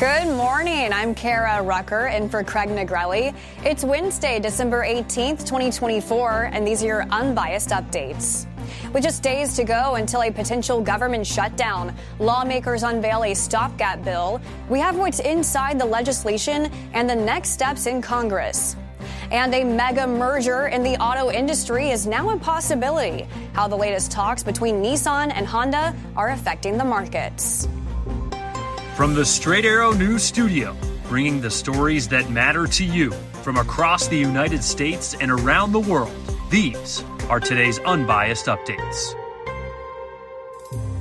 Good morning. I'm Kara Rucker in for Craig Negrelli. It's Wednesday, December 18th, 2024, and these are your unbiased updates. With just days to go until a potential government shutdown, lawmakers unveil a stopgap bill. We have what's inside the legislation and the next steps in Congress. And a mega merger in the auto industry is now a possibility. How the latest talks between Nissan and Honda are affecting the markets. From the Straight Arrow News Studio, bringing the stories that matter to you from across the United States and around the world, these are today's Unbiased Updates.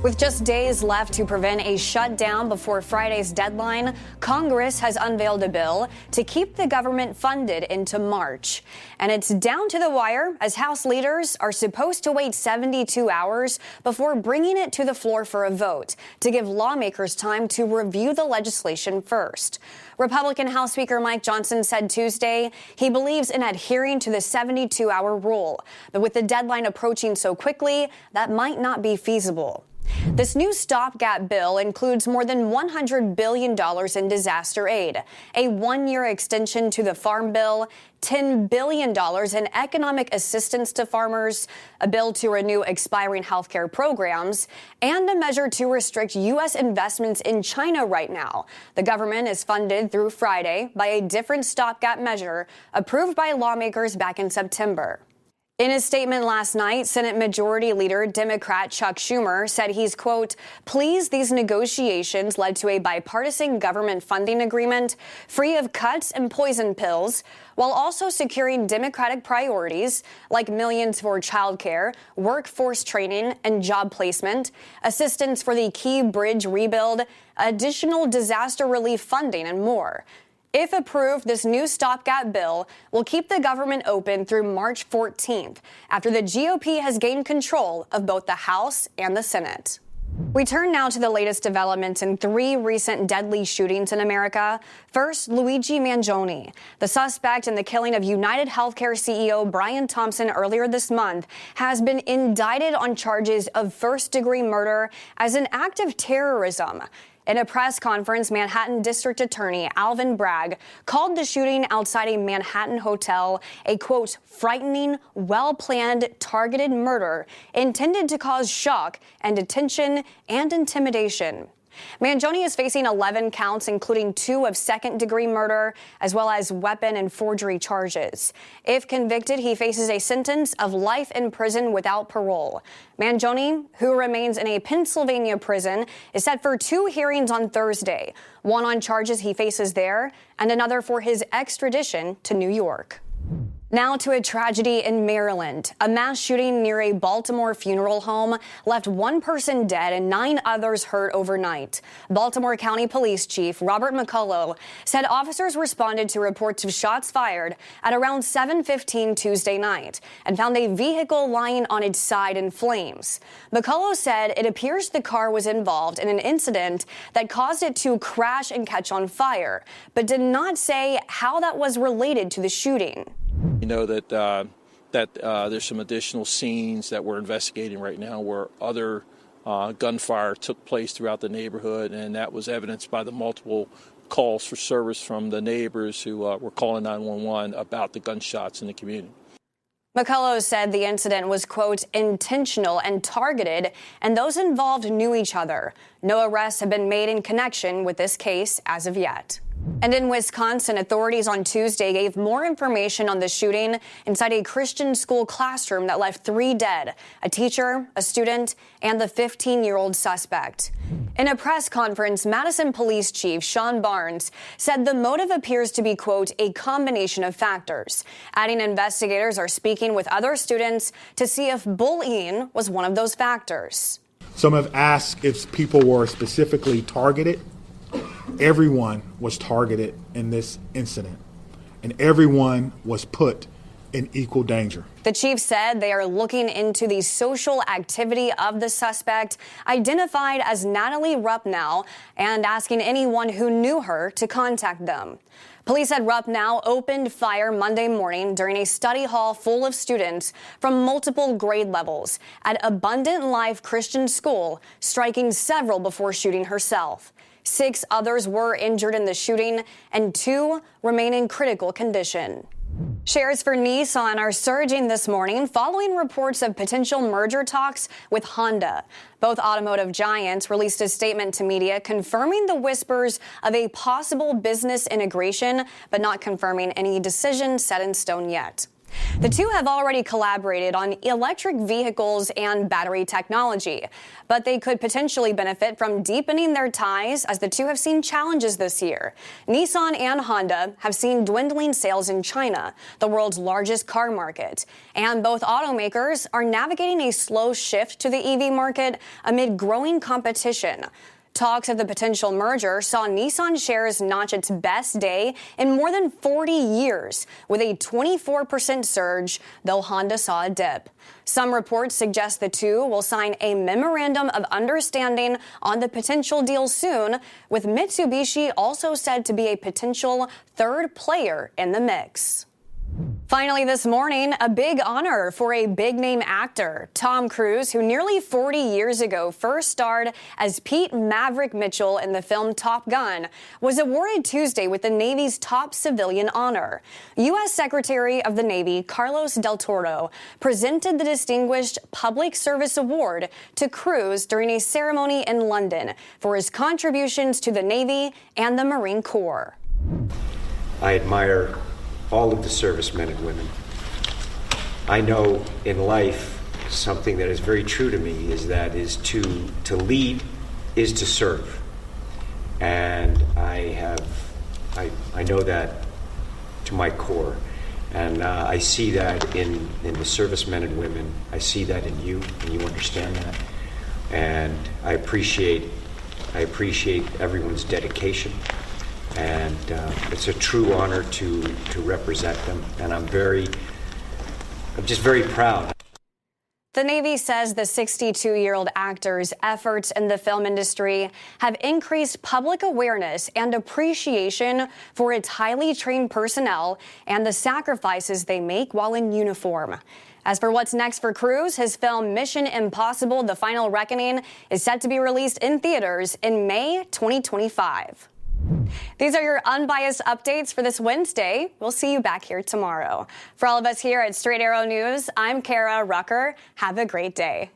With just days left to prevent a shutdown before Friday's deadline, Congress has unveiled a bill to keep the government funded into March. And it's down to the wire as House leaders are supposed to wait 72 hours before bringing it to the floor for a vote to give lawmakers time to review the legislation first. Republican House Speaker Mike Johnson said Tuesday he believes in adhering to the 72-hour rule. But with the deadline approaching so quickly, that might not be feasible. This new stopgap bill includes more than $100 billion in disaster aid, a one-year extension to the Farm Bill, $10 billion in economic assistance to farmers, a bill to renew expiring health care programs, and a measure to restrict U.S. investments in China right now. The government is funded through Friday by a different stopgap measure approved by lawmakers back in September. In his statement last night, Senate Majority Leader Democrat Chuck Schumer said he's, quote, pleased these negotiations led to a bipartisan government funding agreement free of cuts and poison pills, while also securing Democratic priorities like millions for child care, workforce training and job placement, assistance for the Key Bridge rebuild, additional disaster relief funding, and more. If approved, this new stopgap bill will keep the government open through March 14th, after the GOP has gained control of both the House and the Senate. We turn now to the latest developments in three recent deadly shootings in America. First, Luigi Mangione, the suspect in the killing of United Healthcare CEO Brian Thompson earlier this month, has been indicted on charges of first-degree murder as an act of terrorism. In a press conference, Manhattan District Attorney Alvin Bragg called the shooting outside a Manhattan hotel a, quote, frightening, well-planned, targeted murder intended to cause shock and attention and intimidation. Mangione is facing 11 counts, including 2 of second-degree murder, as well as weapon and forgery charges. If convicted, he faces a sentence of life in prison without parole. Mangione, who remains in a Pennsylvania prison, is set for 2 hearings on Thursday, one on charges he faces there and another for his extradition to New York. Now to a tragedy in Maryland. A mass shooting near a Baltimore funeral home left 1 person dead and 9 others hurt overnight. Baltimore County Police Chief Robert McCullough said officers responded to reports of shots fired at around 7:15 Tuesday night and found a vehicle lying on its side in flames. McCullough said it appears the car was involved in an incident that caused it to crash and catch on fire, but did not say how that was related to the shooting. You know that there's some additional scenes that we're investigating right now where other gunfire took place throughout the neighborhood, and that was evidenced by the multiple calls for service from the neighbors who were calling 911 about the gunshots in the community. McCullough said the incident was, quote, intentional and targeted, and those involved knew each other. No arrests have been made in connection with this case as of yet. And in Wisconsin, authorities on Tuesday gave more information on the shooting inside a Christian school classroom that left 3 dead, a teacher, a student, and the 15-year-old suspect. In a press conference, Madison Police Chief Sean Barnes said the motive appears to be, quote, a combination of factors, adding investigators are speaking with other students to see if bullying was one of those factors. Some have asked if people were specifically targeted. Everyone was targeted in this incident, and everyone was put in equal danger. The chief said they are looking into the social activity of the suspect, identified as Natalie Ruppnow, and asking anyone who knew her to contact them. Police said Ruppnow opened fire Monday morning during a study hall full of students from multiple grade levels at Abundant Life Christian School, striking several before shooting herself. 6 others were injured in the shooting, and 2 remain in critical condition. Shares for Nissan are surging this morning following reports of potential merger talks with Honda. Both automotive giants released a statement to media confirming the whispers of a possible business integration, but not confirming any decision set in stone yet. The two have already collaborated on electric vehicles and battery technology, but they could potentially benefit from deepening their ties as the two have seen challenges this year. Nissan and Honda have seen dwindling sales in China, the world's largest car market, and both automakers are navigating a slow shift to the EV market amid growing competition. Talks of the potential merger saw Nissan shares notch its best day in more than 40 years, with a 24% surge, though Honda saw a dip. Some reports suggest the two will sign a memorandum of understanding on the potential deal soon, with Mitsubishi also said to be a potential third player in the mix. Finally this morning, a big honor for a big-name actor. Tom Cruise, who nearly 40 years ago first starred as Pete Maverick Mitchell in the film Top Gun, was awarded Tuesday with the Navy's top civilian honor. U.S. Secretary of the Navy Carlos Del Toro presented the Distinguished Public Service Award to Cruise during a ceremony in London for his contributions to the Navy and the Marine Corps. I admire all of the servicemen and women. I know in life something that is very true to me is to lead is to serve, and I know that to my core, and I see that in the servicemen and women. I see that in you, and you understand that, and I appreciate everyone's dedication. And it's a true honor to represent them, and I'm just very proud. The Navy says the 62-year-old actor's efforts in the film industry have increased public awareness and appreciation for its highly trained personnel and the sacrifices they make while in uniform. As for what's next for Cruise, his film Mission Impossible: The Final Reckoning is set to be released in theaters in May 2025. These are your unbiased updates for this Wednesday. We'll see you back here tomorrow. For all of us here at Straight Arrow News, I'm Kara Rucker. Have a great day.